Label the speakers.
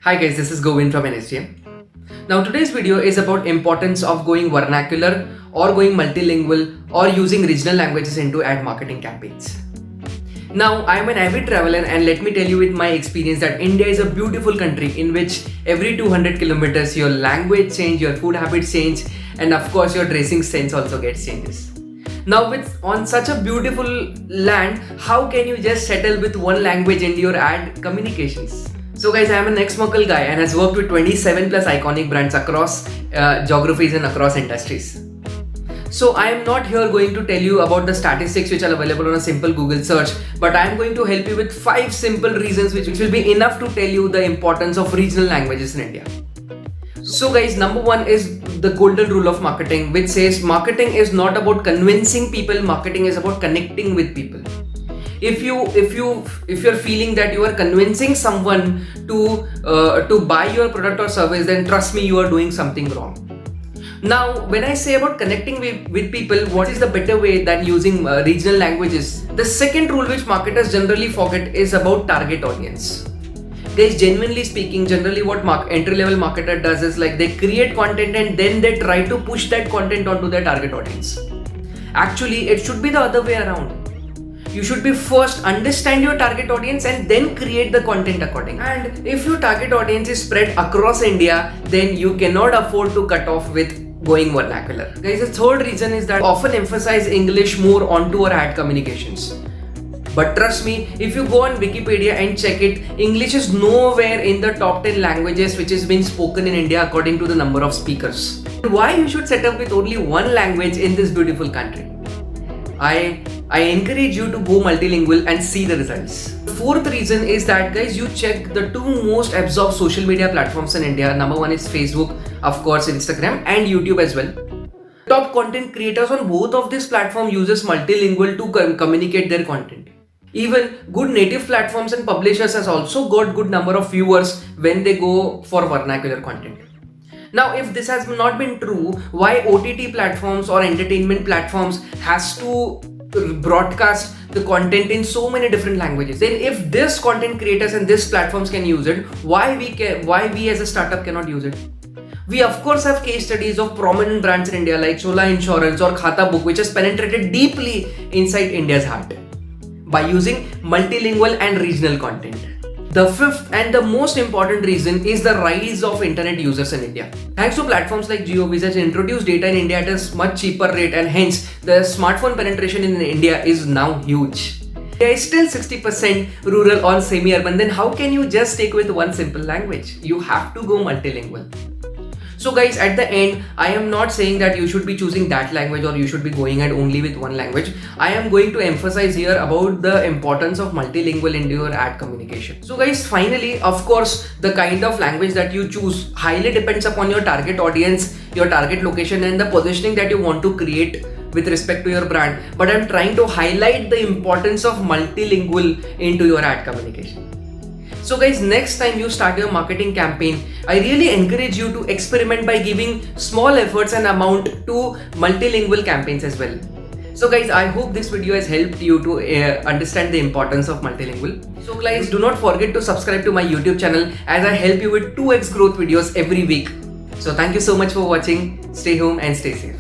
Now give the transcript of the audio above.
Speaker 1: Hi guys, this is Govind from NSGM. Now today's video is about importance of going vernacular or going multilingual or using regional languages into ad marketing campaigns. Now I am an avid traveler and let me tell you with my experience that India is a beautiful country in which every 200 kilometers your language change, your food habits change, and of course your dressing sense also gets changes. Now on such a beautiful land, how can you just settle with one language into your ad communications? So guys, I am an ex-Merkle guy and has worked with 27 plus iconic brands across geographies and across industries. So I am not here going to tell you about the statistics which are available on a simple Google search, but I am going to help you with 5 simple reasons which will be enough to tell you the importance of regional languages in India. So guys, number 1 is the golden rule of marketing, which says marketing is not about convincing people, marketing is about connecting with people. If you're feeling that you are convincing someone to buy your product or service, then trust me, you are doing something wrong. Now, when I say about connecting with people, what is the better way than using regional languages? The second rule which marketers generally forget is about target audience. Guys, genuinely speaking, generally what entry-level marketer does is like they create content and then they try to push that content onto their target audience. Actually, it should be the other way around. You should be first understand your target audience and then create the content accordingly. And if your target audience is spread across India, then you cannot afford to cut off with going vernacular. Guys, the third reason is that often emphasize English more onto our ad communications. But trust me, if you go on Wikipedia and check it, English is nowhere in the top 10 languages which is being spoken in India according to the number of speakers. Why you should set up with only one language in this beautiful country? I encourage you to go multilingual and see the results. The fourth reason is that guys, you check the 2 most absorbed social media platforms in India. Number 1 is Facebook, of course Instagram, and YouTube as well. Top content creators on both of these platforms uses multilingual to communicate their content. Even good native platforms and publishers has also got good number of viewers when they go for vernacular content. Now, if this has not been true, why OTT platforms or entertainment platforms has to broadcast the content in so many different languages? Then if this content creators and these platforms can use it, why we as a startup cannot use it? We of course have case studies of prominent brands in India like Chola Insurance or Khata Book, which has penetrated deeply inside India's heart by using multilingual and regional content. The fifth and the most important reason is the rise of internet users in India. Thanks to platforms like Jio, which has introduced data in India at a much cheaper rate, and hence the smartphone penetration in India is now huge. There is still 60% rural or semi-urban. Then how can you just stick with one simple language? You have to go multilingual. So guys, at the end, I am not saying that you should be choosing that language or you should be going at only with one language. I am going to emphasize here about the importance of multilingual in your ad communication. So guys, finally, of course, the kind of language that you choose highly depends upon your target audience, your target location, and the positioning that you want to create with respect to your brand. But I'm trying to highlight the importance of multilingual into your ad communication. So guys, next time you start your marketing campaign, I really encourage you to experiment by giving small efforts and amount to multilingual campaigns as well. So guys, I hope this video has helped you to understand the importance of multilingual. So guys, do not forget to subscribe to my YouTube channel as I help you with 2x growth videos every week. So thank you so much for watching. Stay home and stay safe.